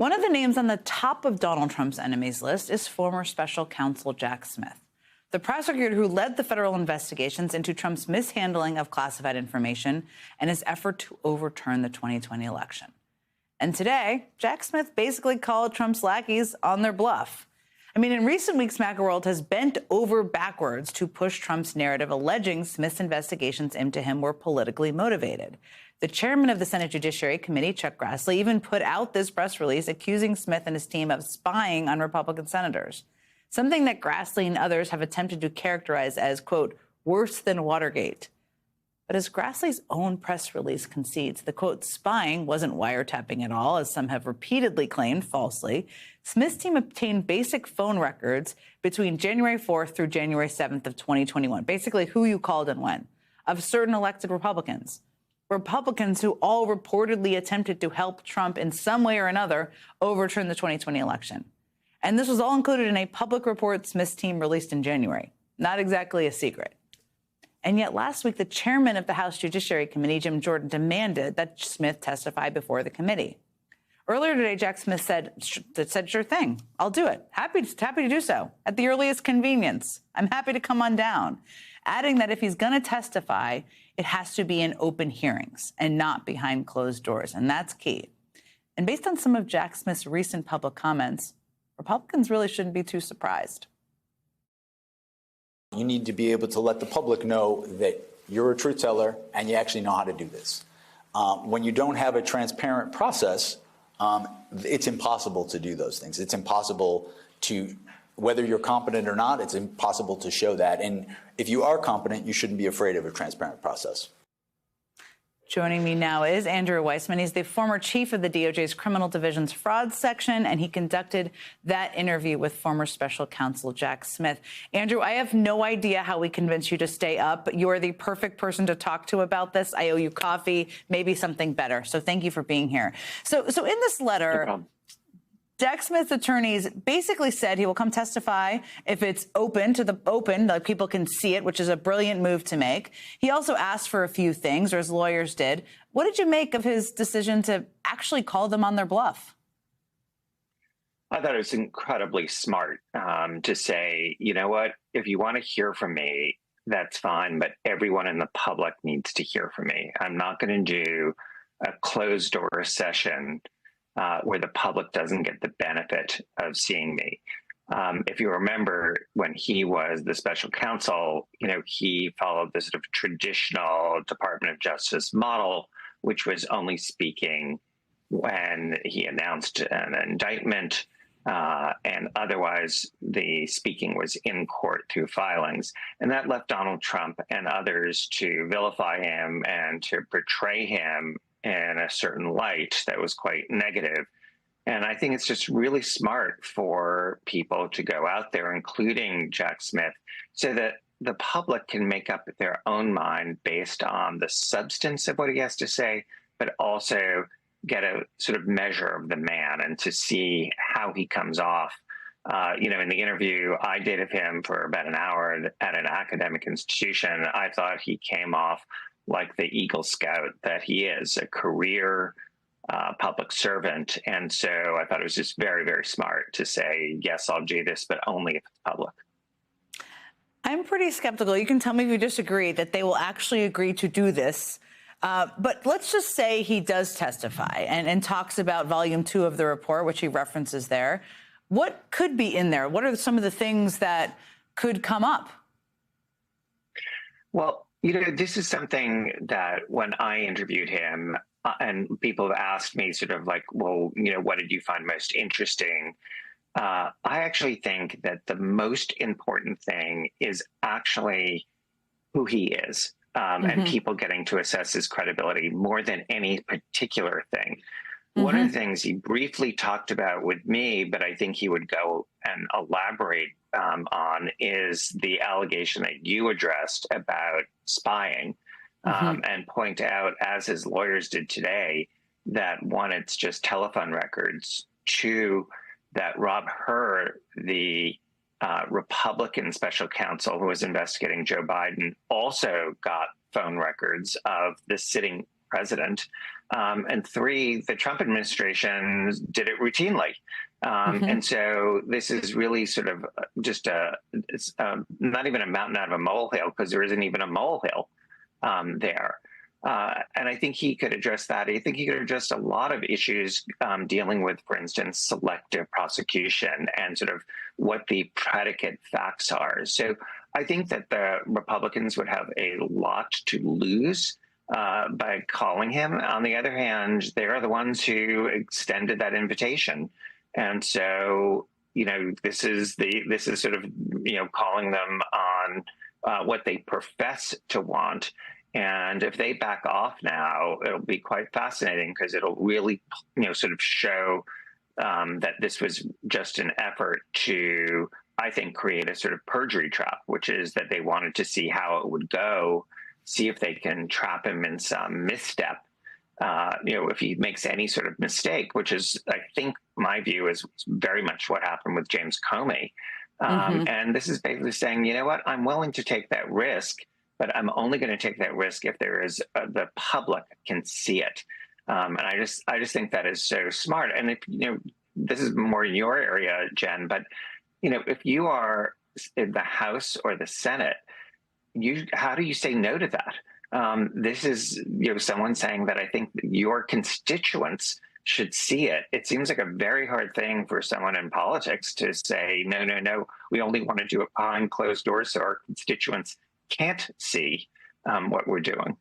One of the names on the top of Donald Trump's enemies list is former special counsel Jack Smith, the prosecutor who led the federal investigations into Trump's mishandling of classified information and his effort to overturn the 2020 election. And today, Jack Smith basically called Trump's lackeys on their bluff. I mean, in recent weeks, Macworld has bent over backwards to push Trump's narrative, alleging Smith's investigations into him were politically motivated. The chairman of the Senate Judiciary Committee, Chuck Grassley, even put out this press release accusing Smith and his team of spying on Republican senators, something that Grassley and others have attempted to characterize as, quote, worse than Watergate. But as Grassley's own press release concedes, the, quote, spying wasn't wiretapping at all, as some have repeatedly claimed falsely. Smith's team obtained basic phone records between January 4th through January 7th of 2021, basically who you called and when, of certain elected Republicans who all reportedly attempted to help Trump in some way or another overturn the 2020 election. And this was all included in a public report Smith's team released in January. Not exactly a secret. And yet last week, the chairman of the House Judiciary Committee, Jim Jordan, demanded that Smith testify before the committee. Earlier today, Jack Smith said, sure thing, I'll do it. Happy to do so at the earliest convenience. I'm happy to come on down, adding that if he's going to testify, it has to be in open hearings and not behind closed doors. And that's key. And based on some of Jack Smith's recent public comments, Republicans really shouldn't be too surprised. You need to be able to let the public know that you're a truth teller and you actually know how to do this. When you don't have a transparent process, it's impossible to do those things. It's impossible to, whether you're competent or not, it's impossible to show that. And if you are competent, you shouldn't be afraid of a transparent process. Joining me now is Andrew Weissmann. He's the former chief of the DOJ's Criminal Division's Fraud Section, and he conducted that interview with former special counsel Jack Smith. Andrew, I have no idea how we convince you to stay up. You are the perfect person to talk to about this. I owe you coffee, maybe something better. So thank you for being here. So in this letter, no, Jack Smith's attorneys basically said he will come testify if it's open, like people can see it, which is a brilliant move to make. He also asked for a few things, or his lawyers did. What did you make of his decision to actually call them on their bluff? I thought it was incredibly smart to say, you know what, if you want to hear from me, that's fine, but everyone in the public needs to hear from me. I'm not going to do a closed door session where the public doesn't get the benefit of seeing me. If you remember, when he was the special counsel, he followed the sort of traditional Department of Justice model, which was only speaking when he announced an indictment, and otherwise the speaking was in court through filings. And that left Donald Trump and others to vilify him and to portray him in a certain light that was quite negative. And I think it's just really smart for people to go out there, including Jack Smith, so that the public can make up their own mind based on the substance of what he has to say, but also get a sort of measure of the man and to see how he comes off. In the interview I did of him for about an hour at an academic institution, I thought he came off like the Eagle Scout that he is, a career public servant. And so I thought it was just very, very smart to say, yes, I'll do this, but only if it's public. I'm pretty skeptical. You can tell me if you disagree that they will actually agree to do this. But let's just say he does testify and talks about volume 2 of the report, which he references there. What could be in there? What are some of the things that could come up? Well, this is something that when I interviewed him, and people have asked me sort of like, well, what did you find most interesting? I actually think that the most important thing is actually who he is, and people getting to assess his credibility more than any particular thing. One of the things he briefly talked about with me, but I think he would go and elaborate on, is the allegation that you addressed about spying, and point out, as his lawyers did today, that one, it's just telephone records. Two, that Rob Hur, the Republican special counsel who was investigating Joe Biden, also got phone records of the sitting president. And three, the Trump administration did it routinely. And so this is really sort of just it's not even a mountain out of a molehill, because there isn't even a molehill there. And I think he could address that. I think he could address a lot of issues dealing with, for instance, selective prosecution and sort of what the predicate facts are. So I think that the Republicans would have a lot to lose by calling him. On the other hand, they're the ones who extended that invitation. And so, this is sort of, calling them on what they profess to want. And if they back off now, it'll be quite fascinating, because it'll really, sort of show that this was just an effort to, I think, create a sort of perjury trap, which is that they wanted to see how it would go, see if they can trap him in some misstep. If he makes any sort of mistake, which is, I think, my view is very much what happened with James Comey. And this is basically saying, you know what, I'm willing to take that risk, but I'm only going to take that risk if there is the public can see it. And I just think that is so smart. And if, this is more in your area, Jen, but, if you are in the House or the Senate, how do you say no to that? This is someone saying that I think your constituents should see it. It seems like a very hard thing for someone in politics to say, no, we only want to do it behind closed doors so our constituents can't see what we're doing.